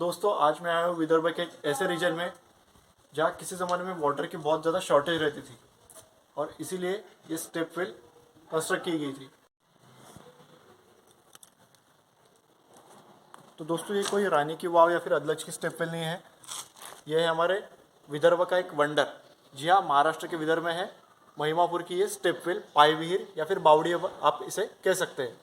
दोस्तों आज मैं आया हूँ विदर्भ के एक ऐसे रीजन में जहाँ किसी ज़माने में वाटर की बहुत ज़्यादा शॉर्टेज रहती थी और इसीलिए ये स्टेप वेल कंस्ट्रक्ट की गई थी। तो दोस्तों ये कोई रानी की वाव या फिर अदलज की स्टेप वेल नहीं है, ये है हमारे विदर्भ का एक वंडर। जी हाँ, महाराष्ट्र के विदर्भ में है महिमापुर की ये स्टेप वेल, पाय विहीर या फिर बावड़ी आप इसे कह सकते हैं।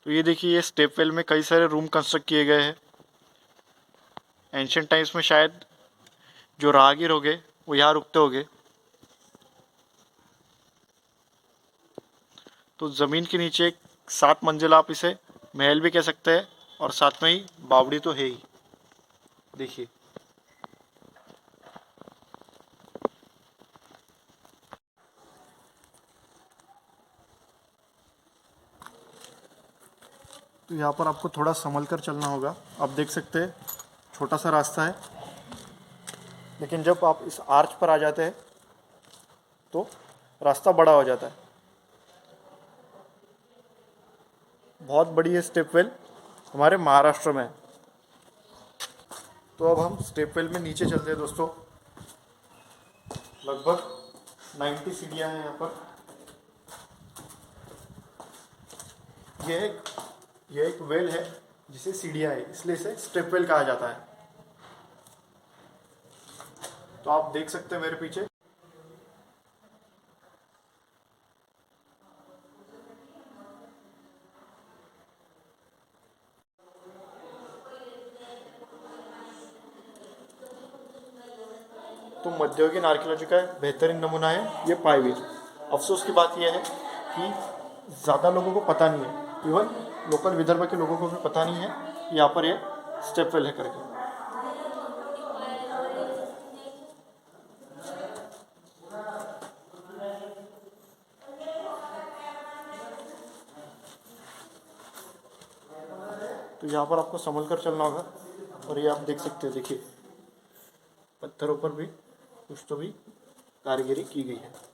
तो ये देखिए, ये स्टेप वेल में कई सारे रूम कंस्ट्रक्ट किए गए हैं। एंशियंट टाइम्स में शायद जो राहगीर होंगे वो यहाँ रुकते होंगे। तो ज़मीन के नीचे एक 7 मंजिला आप इसे महल भी कह सकते हैं और साथ में ही बावड़ी तो है ही। देखिए तो यहाँ पर आपको थोड़ा संभल कर चलना होगा। आप देख सकते हैं छोटा सा रास्ता है, लेकिन जब आप इस आर्च पर आ जाते हैं तो रास्ता बड़ा हो जाता है। बहुत बड़ी है स्टेप वेल, हमारे महाराष्ट्र में है। तो अब हम स्टेप वेल में नीचे चलते हैं दोस्तों। लगभग 90 सीढ़ियाँ हैं यहाँ पर। यह एक वेल है जिसे सीढ़ियाँ है, इसलिए इसे स्टेप वेल कहा जाता है। तो आप देख सकते हैं मेरे पीछे तो मध्ययुगीन आर्कियोलॉजी का बेहतरीन नमूना है ये पायवीर। अफसोस की बात यह है कि ज़्यादा लोगों को पता नहीं है, इवन लोकल विदर्भ के लोगों को भी पता नहीं है कि यहाँ पर ये स्टेप वेल है करके। तो यहाँ पर आपको संभल कर चलना होगा और ये आप देख सकते हैं। देखिए पत्थरों पर भी कुछ तो भी कारीगरी की गई है।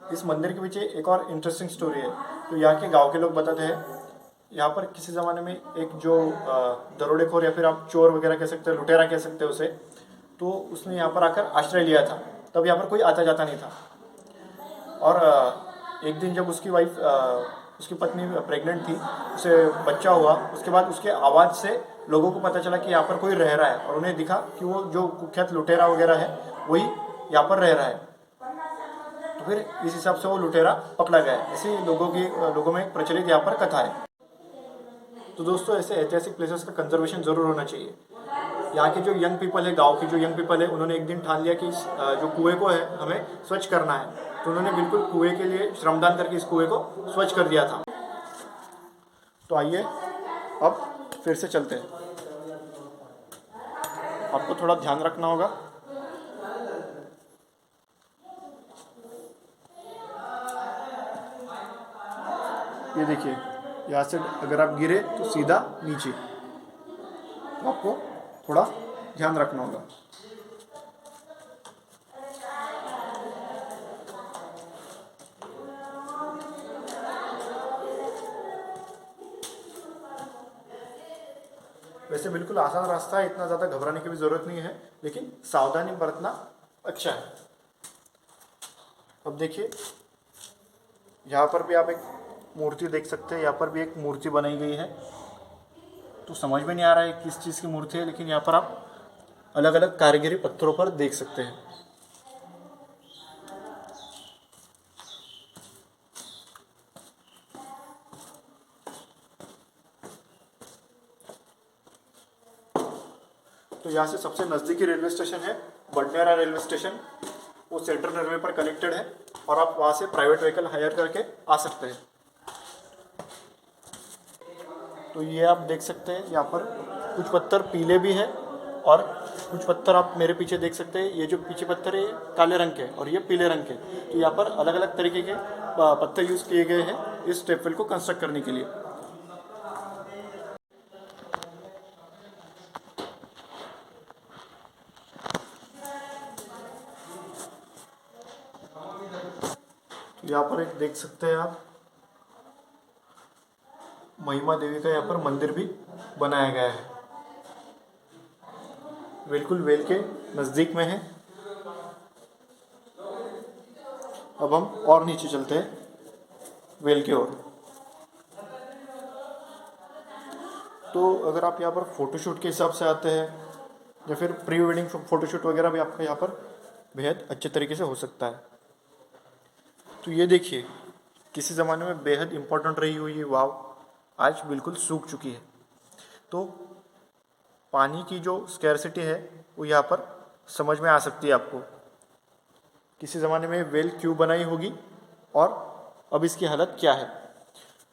इस मंदिर के पीछे एक और इंटरेस्टिंग स्टोरी है। तो यहाँ के गांव के लोग बताते हैं, यहाँ पर किसी ज़माने में एक जो दरोडेखोर या फिर आप चोर वगैरह कह सकते हैं, लुटेरा कह सकते हैं उसे, तो उसने यहाँ पर आकर आश्रय लिया था। तब यहाँ पर कोई आता जाता नहीं था। और एक दिन जब उसकी वाइफ उसकी पत्नी प्रेग्नेंट थी, उसे बच्चा हुआ, उसके बाद उसके आवाज़ से लोगों को पता चला कि यहाँ पर कोई रह रहा है और उन्हें दिखा कि वो जो कुख्यात लुटेरा वगैरह है वही यहाँ पर रह रहा है। तो फिर इस हिसाब से वो लुटेरा पकड़ा गया। ऐसी लोगों में प्रचलित यहाँ पर कथा है। तो दोस्तों ऐसे ऐतिहासिक प्लेसेस का कंजर्वेशन ज़रूर होना चाहिए। यहाँ के जो यंग पीपल है, गांव के जो यंग पीपल है, उन्होंने एक दिन ठान लिया कि जो कुएं को है हमें स्वच्छ करना है। तो उन्होंने बिल्कुल कुएं के लिए श्रमदान करके इस कुएं को स्वच्छ कर दिया था। तो आइए अब फिर से चलते हैं। आपको थोड़ा ध्यान रखना होगा। ये देखिए, यहाँ से अगर आप गिरे तो सीधा नीचे। तो आपको थोड़ा ध्यान रखना होगा। वैसे बिल्कुल आसान रास्ता है, इतना ज़्यादा घबराने की भी ज़रूरत नहीं है, लेकिन सावधानी बरतना अच्छा है। अब देखिए यहाँ पर भी आप एक मूर्ति देख सकते हैं। यहाँ पर भी एक मूर्ति बनाई गई है। तो समझ में नहीं आ रहा है किस चीज़ की मूर्ति है, लेकिन यहाँ पर आप अलग अलग कारीगरी पत्थरों पर देख सकते हैं। तो यहाँ से सबसे नज़दीकी रेलवे स्टेशन है बडनेरा रेलवे स्टेशन। वो सेंट्रल रेलवे पर कनेक्टेड है और आप वहाँ से प्राइवेट व्हीकल हायर करके आ सकते हैं। तो ये आप देख सकते हैं यहाँ पर कुछ पत्थर पीले भी है और कुछ पत्थर आप मेरे पीछे देख सकते हैं। ये जो पीछे पत्थर है ये काले रंग के और ये पीले रंग के। तो यहाँ पर अलग अलग तरीके के पत्थर यूज़ किए गए हैं इस स्टेपवेल को कंस्ट्रक्ट करने के लिए। तो यहाँ पर एक देख सकते हैं आप महिमा देवी का यहाँ पर मंदिर भी बनाया गया है, बिल्कुल वेल के नज़दीक में है। अब हम और नीचे चलते हैं वेल की ओर। तो अगर आप यहाँ पर फ़ोटोशूट के हिसाब से आते हैं या फिर प्री वेडिंग फ़ोटोशूट वगैरह भी आपका यहाँ पर बेहद अच्छे तरीके से हो सकता है। तो ये देखिए किसी ज़माने में बेहद इम्पोर्टेंट रही हुई ये वाव आज बिल्कुल सूख चुकी है। तो पानी की जो स्कैरसिटी है वो यहाँ पर समझ में आ सकती है आपको, किसी ज़माने में वेल क्यों बनाई होगी और अब इसकी हालत क्या है।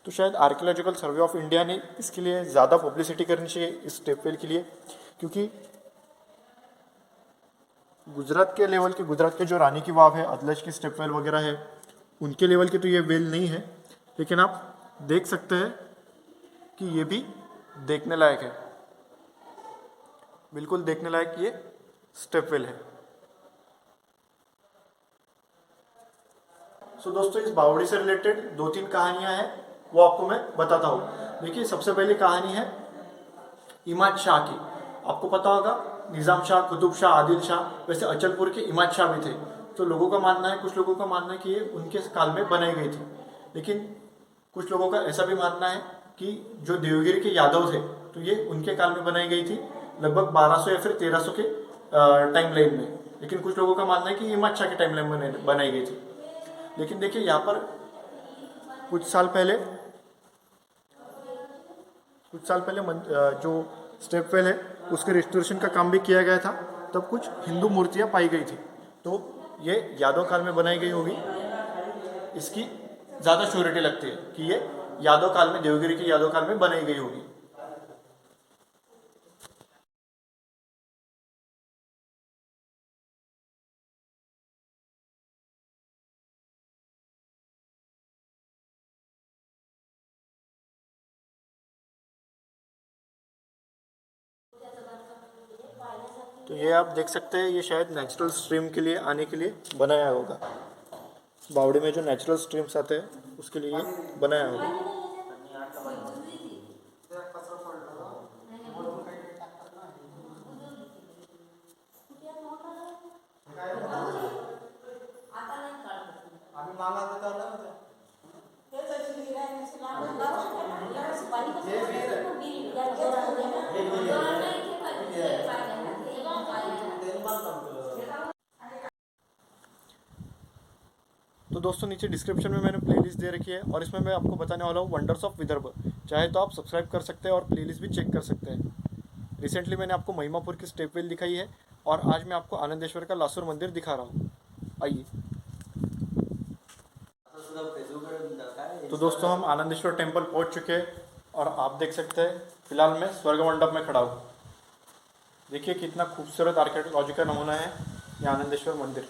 तो शायद आर्कियोलॉजिकल सर्वे ऑफ इंडिया ने इसके लिए ज़्यादा पब्लिसिटी करनी चाहिए इस स्टेपवेल के लिए, क्योंकि गुजरात के लेवल के, गुजरात के जो रानी की वाव है, अदलज की स्टेपवेल वगैरह है, उनके लेवल की तो ये वेल नहीं है, लेकिन आप देख सकते हैं कि ये भी देखने लायक है, बिल्कुल देखने लायक ये स्टेपवेल है। सो दोस्तों इस बावड़ी से रिलेटेड 2-3 कहानियां हैं वो आपको मैं बताता हूँ। देखिए सबसे पहली कहानी है इमाद शाह की। आपको पता होगा निज़ाम शाह, कुतुब शाह, आदिल शाह, वैसे अचलपुर के इमाद शाह भी थे। तो लोगों का मानना है, कुछ लोगों का मानना है कि ये उनके काल में बनाई गई थी, लेकिन कुछ लोगों का ऐसा भी मानना है कि जो देवगिरी के यादव थे तो ये उनके काल में बनाई गई थी, लगभग 1200 या फिर 1300 के टाइम लाइन में। लेकिन कुछ लोगों का मानना है कि इमाद शाह के टाइम लाइन में बनाई गई थी। लेकिन देखिए यहाँ पर कुछ साल पहले जो स्टेपवेल है उसके रिस्टोरेशन का काम भी किया गया था, तब कुछ हिंदू मूर्तियाँ पाई गई थी। तो ये यादव काल में बनाई गई होगी, इसकी ज़्यादा श्योरिटी लगती है कि ये यादव काल में, देवगिरी के यादव काल में बनाई गई होगी। तो ये आप देख सकते हैं, ये शायद नेचुरल स्ट्रीम के लिए आने के लिए बनाया होगा। बावड़ी में जो नेचुरल स्ट्रीम्स आते हैं उसके लिए बनाया होगा। तो दोस्तों नीचे डिस्क्रिप्शन में मैंने प्लेलिस्ट दे रखी है और इसमें मैं आपको बताने वाला हूँ वंडर्स ऑफ विदर्भ। चाहे तो आप सब्सक्राइब कर सकते हैं और प्लेलिस्ट भी चेक कर सकते हैं। रिसेंटली मैंने आपको महिमापुर की स्टेपवेल दिखाई है और आज मैं आपको आनंदेश्वर का लासुर मंदिर दिखा रहा हूँ। आइए। तो दोस्तों हम आनंदेश्वर टेम्पल पहुँच चुके हैं और आप देख सकते हैं फिलहाल मैं स्वर्ग मंडप में खड़ा हूँ। देखिए कितना खूबसूरत आर्कियोलॉजिकल नमूना है ये आनंदेश्वर मंदिर।